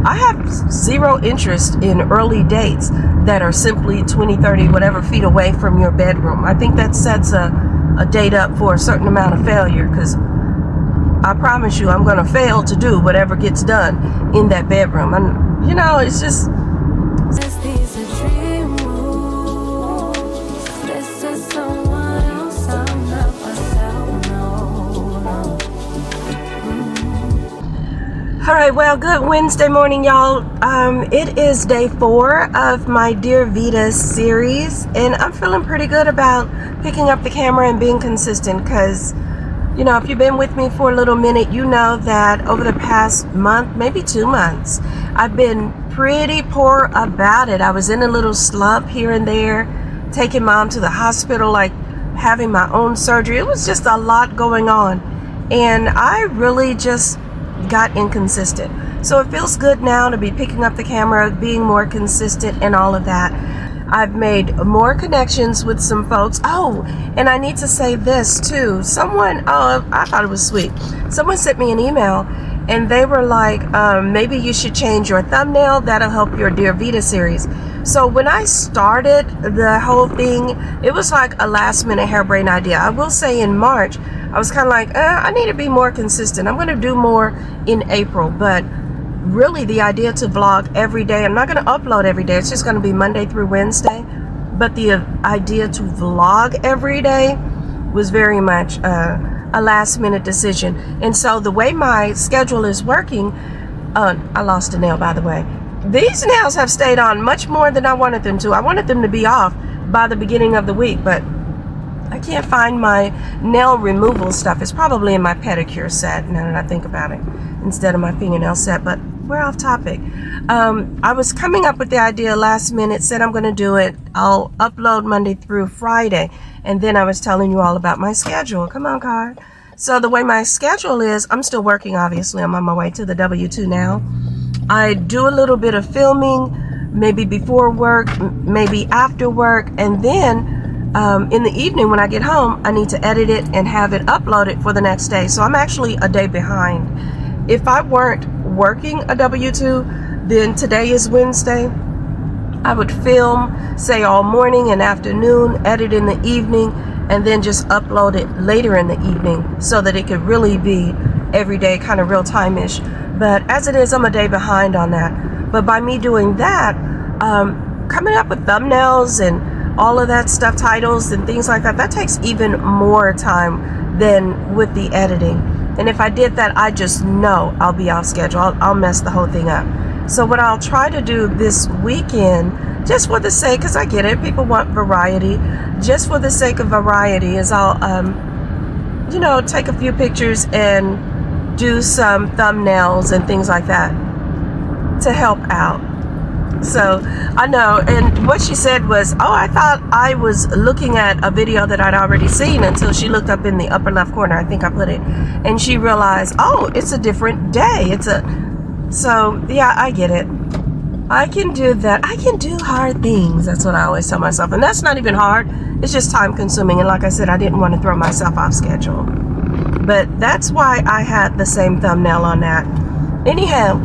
I have zero interest in early dates that are simply 20, 30, whatever feet away from your bedroom. I think that sets a date up for a certain amount of failure, because I promise you I'm going to fail to do whatever gets done in that bedroom. And, you know, it's just... All right, well, good Wednesday morning, y'all. It is day 4 of my Dear Veda series, and I'm feeling pretty good about picking up the camera and being consistent, because, you know, if you've been with me for a little minute, you know that over the past month, maybe 2 months, I've been pretty poor about it. I was in a little slump here and there, taking mom to the hospital, like having my own surgery. It was just a lot going on, and I really just got inconsistent. So it feels good now to be picking up the camera, being more consistent and all of that. I've made more connections with some folks. Oh, and I need to say this too. Someone, I thought it was sweet. Someone sent me an email and they were like, maybe you should change your thumbnail. That'll help your Dear Veda series. So when I started the whole thing, it was like a last minute harebrained idea. I will say in March, I was kind of like, I need to be more consistent. I'm going to do more in April, but really the idea to vlog every day, I'm not going to upload every day. It's just going to be Monday through Wednesday. But the idea to vlog every day was very much a last minute decision. And so the way my schedule is working, I lost a nail, by the way. These nails have stayed on much more than I wanted them to. I wanted them to be off by the beginning of the week, but I can't find my nail removal stuff. It's probably in my pedicure set now that I think about it, instead of my fingernail set, but we're off topic. I was coming up with the idea last minute, said I'm going to do it. I'll upload Monday through Friday, and then I was telling you all about my schedule. Come on, card. So the way my schedule is, I'm still working, obviously. I'm on my way to the W-2 now. I do a little bit of filming, maybe before work, maybe after work, and then in the evening when I get home, I need to edit it and have it uploaded for the next day. So I'm actually a day behind. If I weren't working a W-2, then today is Wednesday. I would film, say, all morning and afternoon, edit in the evening, and then just upload it later in the evening so that it could really be every day, kind of real time-ish. But as it is, I'm a day behind on that. But by me doing that, coming up with thumbnails and all of that stuff, titles and things like that, that takes even more time than with the editing. And if I did that, I just know I'll be off schedule. I'll mess the whole thing up. So what I'll try to do this weekend, just for the sake, because I get it, people want variety, just for the sake of variety, is I'll, you know, take a few pictures and do some thumbnails and things like that to help out. So I know, and what she said was, oh, I thought I was looking at a video that I'd already seen, until she looked up in the upper left corner, I think I put it, and she realized, oh, it's a different day. So yeah, I get it. I can do that. I can do hard things. That's what I always tell myself, and that's not even hard. It's just time consuming, and like I said, I didn't want to throw myself off schedule. But that's why I had the same thumbnail on that. Anyhow,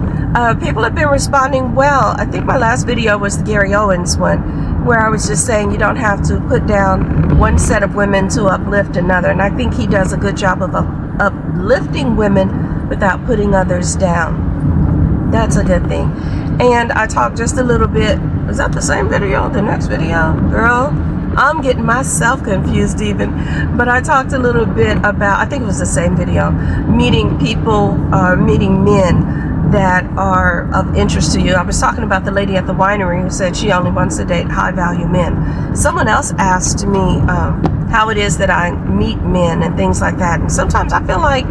people have been responding well. I think my last video was the Gary Owens one, where I was just saying you don't have to put down one set of women to uplift another. And I think he does a good job of uplifting women without putting others down. That's a good thing. And I talked just a little bit. Was that the same video? The next video? Girl, I'm getting myself confused even. But I talked a little bit about, I think it was the same video, meeting people, meeting men that are of interest to you. I was talking about the lady at the winery who said she only wants to date high value men. Someone else asked me how it is that I meet men and things like that. And sometimes I feel like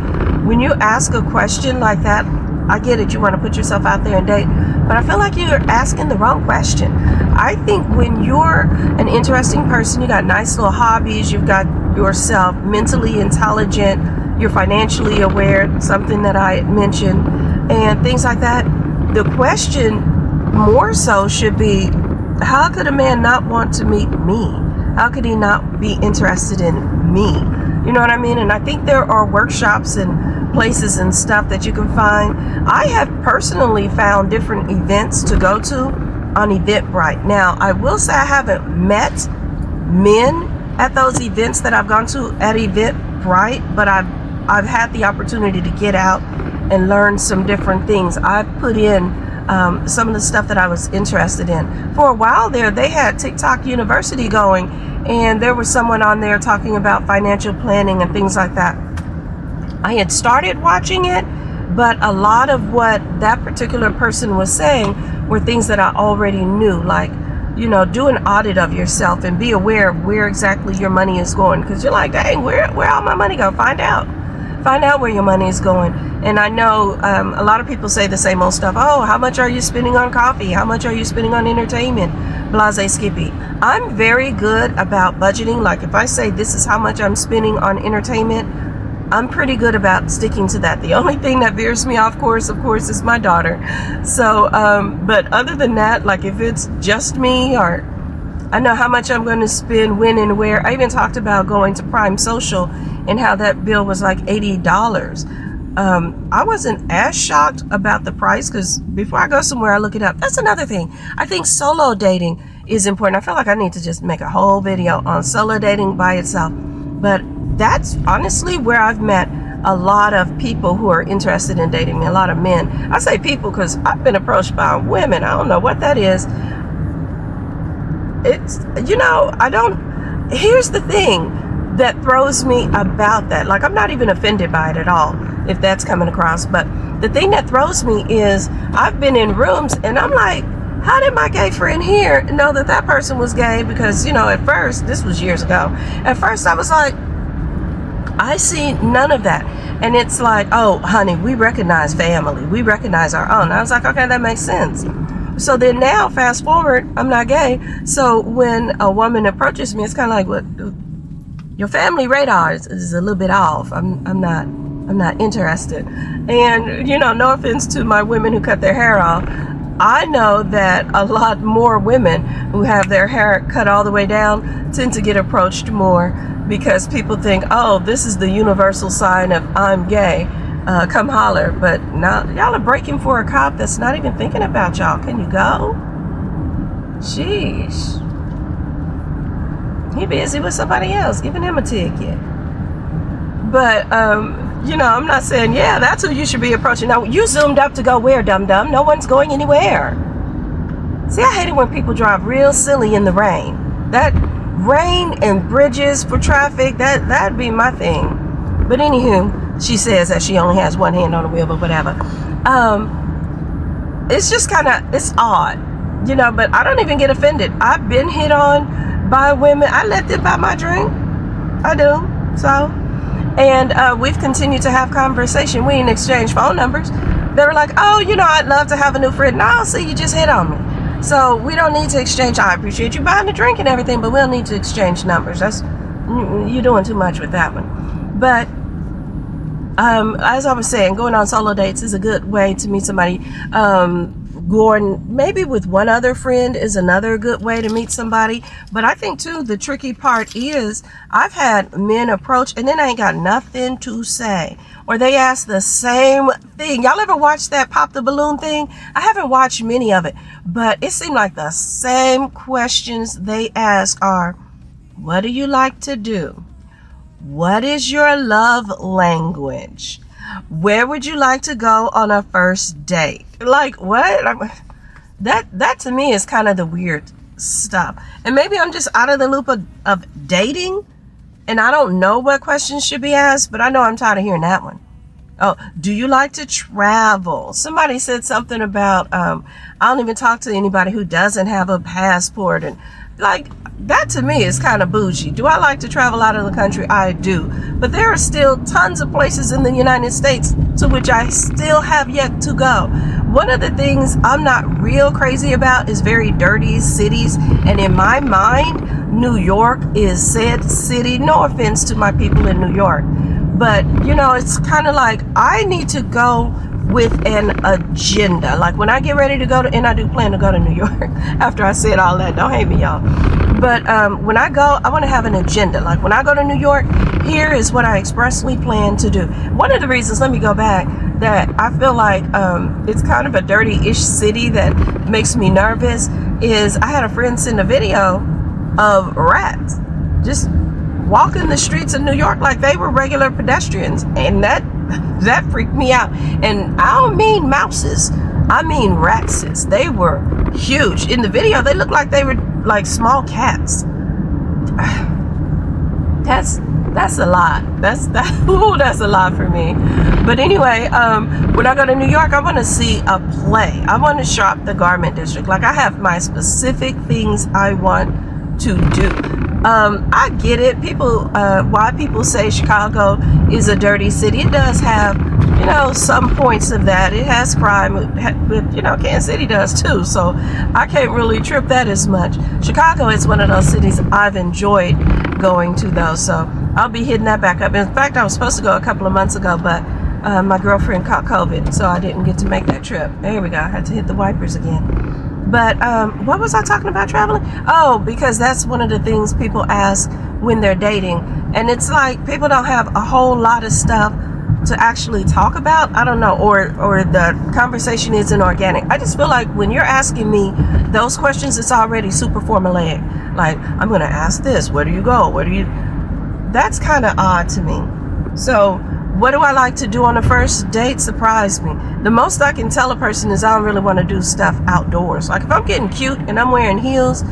when you ask a question like that, I get it, you want to put yourself out there and date, but I feel like you're asking the wrong question. I think when you're an interesting person, you got nice little hobbies, you've got yourself mentally intelligent, you're financially aware, something that I mentioned, and things like that, the question more so should be, how could a man not want to meet me? How could he not be interested in me? You know what I mean? And I think there are workshops and places and stuff that you can find. I have personally found different events to go to on Eventbrite. Now, I will say I haven't met men at those events that I've gone to at Eventbrite, but I've had the opportunity to get out and learn some different things. I've put in some of the stuff that I was interested in. For a while there, they had TikTok University going, and there was someone on there talking about financial planning and things like that. I had started watching it, but a lot of what that particular person was saying were things that I already knew, like, you know, do an audit of yourself and be aware of where exactly your money is going, because you're like, dang, where all my money go? Find out where your money is going. And I know a lot of people say the same old stuff. Oh, how much are you spending on coffee? How much are you spending on entertainment? Blase Skippy. I'm very good about budgeting. Like, if I say this is how much I'm spending on entertainment, I'm pretty good about sticking to that. The only thing that veers me off course, of course, is my daughter. So, but other than that, like if it's just me, or I know how much I'm going to spend when and where. I even talked about going to Prime Social and how that bill was like $80. I wasn't as shocked about the price, because before I go somewhere, I look it up. That's another thing. I think solo dating is important. I feel like I need to just make a whole video on solo dating by itself. But that's honestly where I've met a lot of people who are interested in dating me, a lot of men. I say people because I've been approached by women. I don't know what that is. It's, you know, here's the thing that throws me about that. Like, I'm not even offended by it at all, if that's coming across. But the thing that throws me is I've been in rooms and I'm like, how did my gay friend here know that that person was gay? Because, you know, at first, this was years ago, at first I was like, I see none of that. And it's like, oh, honey, we recognize family. We recognize our own. I was like, okay, that makes sense. So then now, fast forward, I'm not gay. So when a woman approaches me, it's kind of like, what? Your family radar is a little bit off. I'm not interested. And, you know, no offense to my women who cut their hair off. I know that a lot more women who have their hair cut all the way down tend to get approached more, because people think, oh, this is the universal sign of I'm gay. Come holler. But now y'all are breaking for a cop that's not even thinking about y'all. Can you go? Sheesh. He busy with somebody else, giving him a ticket. But, you know, I'm not saying, yeah, that's who you should be approaching. Now, you zoomed up to go where, dum-dum? No one's going anywhere. See, I hate it when people drive real silly in the rain. That rain and bridges for traffic, that'd be my thing. But anywho, she says that she only has one hand on the wheel, but whatever. It's just kind of, it's odd, you know, but I don't even get offended. I've been hit on by women. I let them buy my drink. I do. So, and we've continued to have conversation. We didn't exchange phone numbers. They were like, oh, you know, I'd love to have a new friend. No, see, you just hit on me. So we don't need to exchange. I appreciate you buying the drink and everything, but we'll need to exchange numbers. You're doing too much with that one. But as I was saying, going on solo dates is a good way to meet somebody. Going maybe with one other friend is another good way to meet somebody. But I think too, the tricky part is I've had men approach and then I ain't got nothing to say, or they ask the same thing. Y'all ever watch that pop the balloon thing? I haven't watched many of it, but it seemed like the same questions they ask are, what do you like to do? What is your love language? Where would you like to go on a first date? Like, what? That to me is kind of the weird stuff. And maybe I'm just out of the loop of dating, and I don't know what questions should be asked, but I know I'm tired of hearing that one. Oh, do you like to travel? Somebody said something about, I don't even talk to anybody who doesn't have a passport. And like, that to me is kind of bougie. Do I like to travel out of the country? I do. But there are still tons of places in the United States to which I still have yet to go. One of the things I'm not real crazy about is very dirty cities. And in my mind, New York is said city. No offense to my people in New York. But, you know, it's kind of like I need to go with an agenda. Like when I get ready to go to, and I do plan to go to New York after I said all that, don't hate me, y'all. But when I go, I want to have an agenda. Like when I go to New York, here is what I expressly plan to do. One of the reasons, let me go back, that I feel like it's kind of a dirty-ish city that makes me nervous is I had a friend send a video of rats just walking the streets of New York like they were regular pedestrians, and that freaked me out. And I don't mean mouses, I mean ratses. They were huge. In the video, they looked like they were like small cats. That's a lot. That's a lot for me. But anyway, when I go to New York, I want to see a play. I want to shop the garment district. Like I have my specific things I want to do. I get it. People, why people say Chicago is a dirty city. It does have, you know, some points of that. It has crime, but you know, Kansas City does too. So I can't really trip that as much. Chicago is one of those cities I've enjoyed going to though. So I'll be hitting that back up. In fact, I was supposed to go a couple of months ago, but my girlfriend caught COVID, so I didn't get to make that trip. There we go. I had to hit the wipers again. But what was I talking about traveling? Oh, because that's one of the things people ask when they're dating. And it's like people don't have a whole lot of stuff to actually talk about. I don't know, or the conversation isn't organic. I just feel like when you're asking me those questions, it's already super formulaic. Like, I'm going to ask this. Where do you go? Where do you... That's kind of odd to me. So what do I like to do on a first date? Surprise me. The most I can tell a person is I don't really want to do stuff outdoors. Like if I'm getting cute and I'm wearing heels,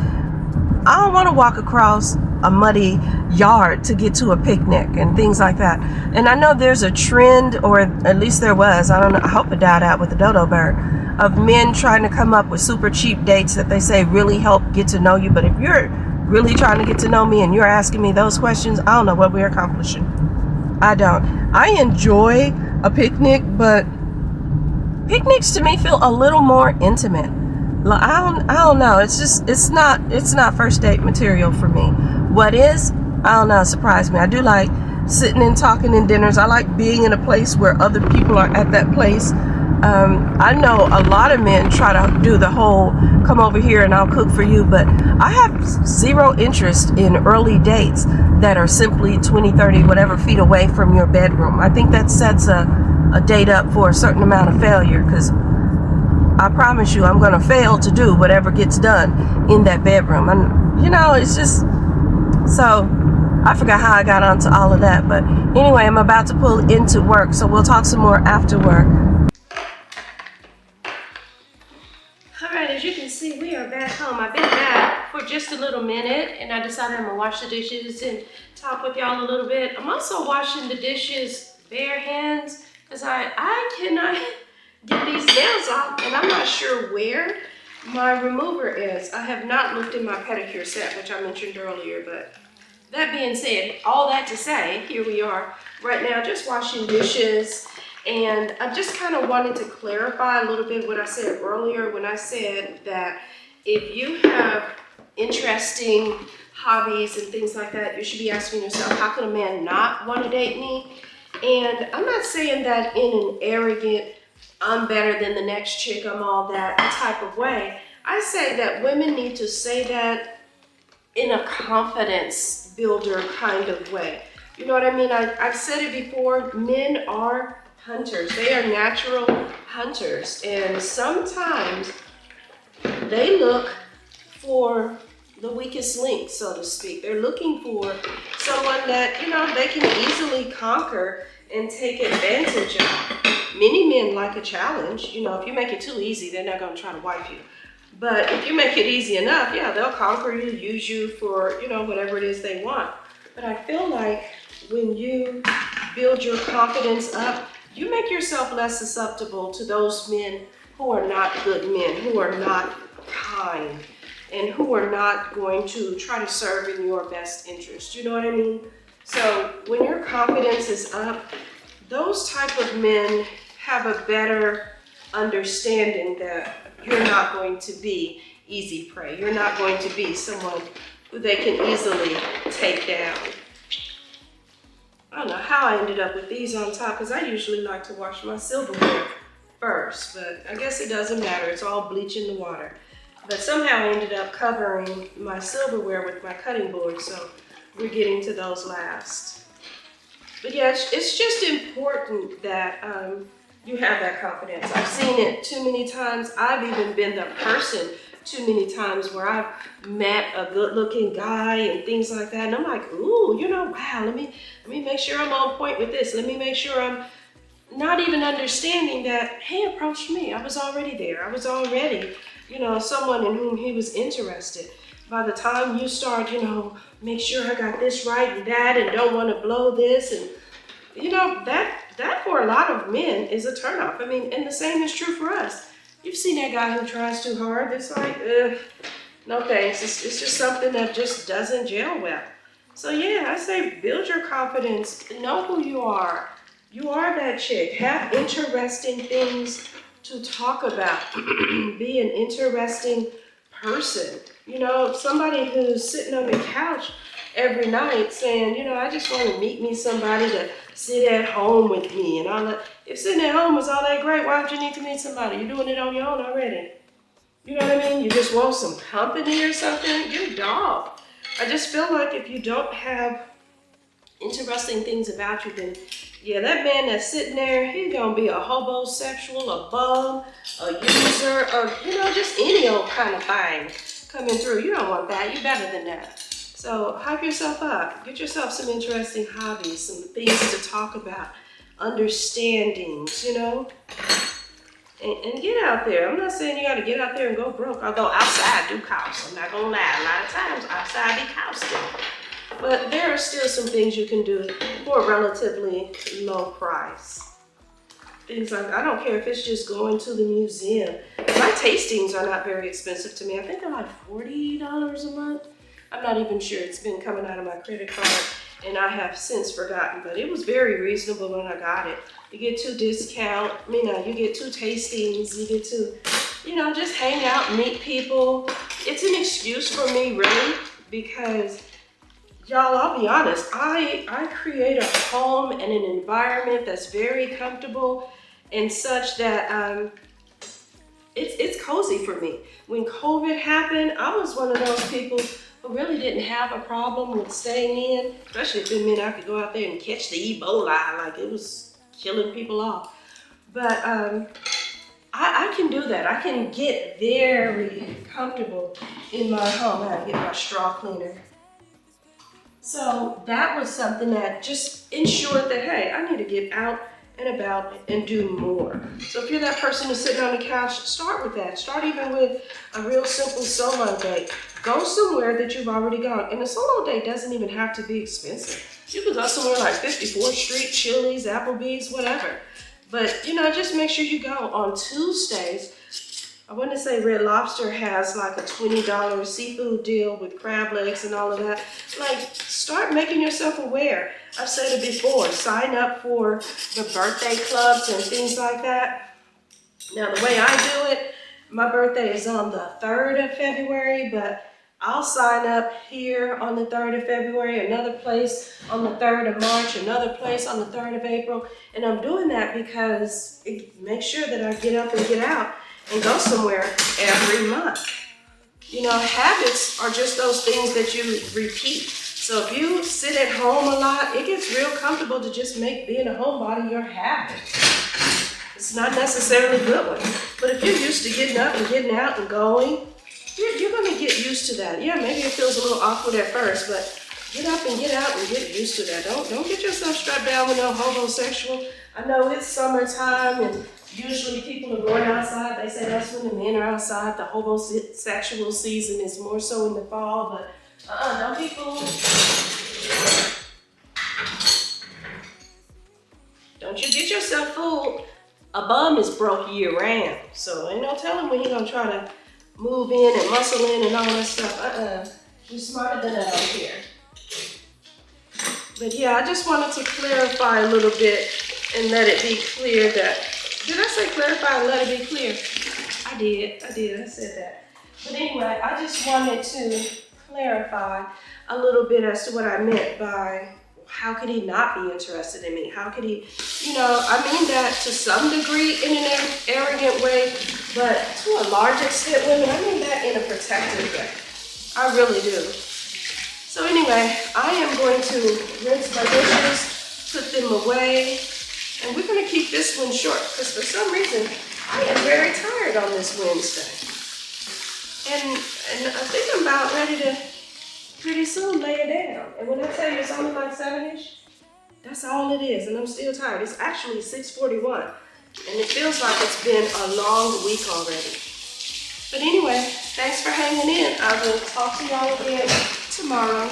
I don't want to walk across a muddy yard to get to a picnic and things like that. And I know there's a trend, or at least there was, I don't know, I hope it died out with the dodo bird, of men trying to come up with super cheap dates that they say really help get to know you. But if you're really trying to get to know me and you're asking me those questions, I don't know what we're accomplishing. I don't. I enjoy a picnic, but picnics to me feel a little more intimate. Like, I don't know. It's just, it's not first date material for me. What is, I don't know, surprised me. I do like sitting and talking in dinners. I like being in a place where other people are at that place. I know a lot of men try to do the whole come over here and I'll cook for you, but I have zero interest in early dates that are simply 20, 30, whatever feet away from your bedroom. I think that sets a date up for a certain amount of failure, because I promise you I'm going to fail to do whatever gets done in that bedroom. And you know, it's just, so I forgot how I got onto all of that. But anyway, I'm about to pull into work, so we'll talk some more after work. Alright, as you can see, we are back home. I've been back for just a little minute, and I decided I'm going to wash the dishes and talk with y'all a little bit. I'm also washing the dishes bare hands, because I cannot get these nails off, and I'm not sure where my remover is. I have not looked in my pedicure set, which I mentioned earlier, but that being said, all that to say, here we are right now just washing dishes. And I just kind of wanted to clarify a little bit what I said earlier when I said that if you have interesting hobbies and things like that, you should be asking yourself, how could a man not want to date me? And I'm not saying that in an arrogant, I'm better than the next chick, I'm all that type of way. I say that women need to say that in a confidence builder kind of way. You know what I mean? I've said it before, men are hunters. They are natural hunters, and sometimes they look for the weakest link, so to speak. They're looking for someone that, you know, they can easily conquer and take advantage of. Many men like a challenge. You know, if you make it too easy, they're not going to try to wife you. But if you make it easy enough, yeah, they'll conquer you, use you for, you know, whatever it is they want. But I feel like when you build your confidence up, you make yourself less susceptible to those men who are not good men, who are not kind, and who are not going to try to serve in your best interest. You know what I mean? So when your confidence is up, those type of men have a better understanding that you're not going to be easy prey. You're not going to be someone who they can easily take down. I don't know how I ended up with these on top, because I usually like to wash my silverware first, but I guess it doesn't matter. It's all bleach in the water. But somehow I ended up covering my silverware with my cutting board, so we're getting to those last. But yeah, it's just important that you have that confidence. I've seen it too many times. I've even been the person too many times where I've met a good-looking guy and things like that, and I'm like, ooh, you know, wow, let me make sure I'm on point with this. Let me make sure I'm not even understanding that he approached me. I was already there. I was already, you know, someone in whom he was interested. By the time you start, you know, make sure I got this right and that, and don't want to blow this, and you know, that for a lot of men is a turnoff. I mean, and the same is true for us. You've seen that guy who tries too hard. It's like, no thanks. It's just something that just doesn't gel well. So yeah, I say build your confidence. Know who you are. You are that chick. Have interesting things to talk about. Be an interesting person. You know, somebody who's sitting on the couch every night saying, you know, I just want to meet me somebody to sit at home with me and all that. If sitting at home is all that great, why would you need to meet somebody? You're doing it on your own already. You know what I mean? You just want some company or something? Get a dog. I just feel like if you don't have interesting things about you, then yeah, that man that's sitting there, he's gonna be a hobosexual, a bum, a user, or you know, just any old kind of thing coming through. You don't want that. You're better than that. So hype yourself up. Get yourself some interesting hobbies, some things to talk about, understandings, you know, and get out there. I'm not saying you got to get out there and go broke, although outside do cost. I'm not gonna lie. A lot of times outside be costing. But there are still some things you can do for a relatively low price. Things like, I don't care if it's just going to the museum. My tastings are not very expensive to me. I think they're like $40 a month. I'm not even sure. It's been coming out of my credit card and I have since forgotten, but it was very reasonable when I got it. You get 2 discount, you know, you get 2 tastings, you get to, you know, just hang out, meet people. It's an excuse for me really, because y'all, I'll be honest, I create a home and an environment that's very comfortable and such that it's cozy for me. When COVID happened, I was one of those people who really didn't have a problem with staying in, especially if it meant I could go out there and catch the Ebola, like it was killing people off. But I can do that. I can get very comfortable in my home. I get my straw cleaner. So that was something that just ensured that, hey, I need to get out and about and do more. So if you're that person who's sitting on the couch, start with that. Start even with a real simple solo date. Go somewhere that you've already gone. And a solo date doesn't even have to be expensive. You can go somewhere like 54th Street, Chili's, Applebee's, whatever. But, you know, just make sure you go on Tuesdays. I want to say Red Lobster has like a $20 seafood deal with crab legs and all of that. Like, start making yourself aware. I've said it before, sign up for the birthday clubs and things like that. Now, the way I do it, my birthday is on the 3rd of February, but I'll sign up here on the 3rd of February, another place on the 3rd of March, another place on the 3rd of April. And I'm doing that because it makes sure that I get up and get out and go somewhere every month. You know, habits are just those things that you repeat. So if you sit at home a lot, it gets real comfortable to just make being a homebody your habit. It's not necessarily a good one. But if you're used to getting up and getting out and going, you're going to get used to that. Yeah, maybe it feels a little awkward at first, but get up and get out and get used to that. Don't get yourself strapped down with no homosexual. I know it's summertime and usually people are going outside. They say that's when the men are outside. The homosexual season is more so in the fall, but don't be fooled. Don't you get yourself fooled. A bum is broke year round, so ain't no telling when he's gonna try to move in and muscle in and all that stuff. We're smarter than that out here. But yeah, I just wanted to clarify a little bit and let it be clear that, did I say clarify and let it be clear? I did, I said that. But anyway, I just wanted to clarify a little bit as to what I meant by how could he not be interested in me? How could he, you know, I mean that to some degree in an arrogant way, but to a large extent, women, I mean that in a protective way. I really do. So anyway, I am going to rinse my dishes, put them away, and we're going to keep this one short because for some reason, I am very tired on this Wednesday. And I think I'm about ready to pretty soon lay it down. And when I tell you it's only like 7-ish, that's all it is, and I'm still tired. It's actually 6:41, and it feels like it's been a long week already. But anyway, thanks for hanging in. I will talk to y'all again tomorrow.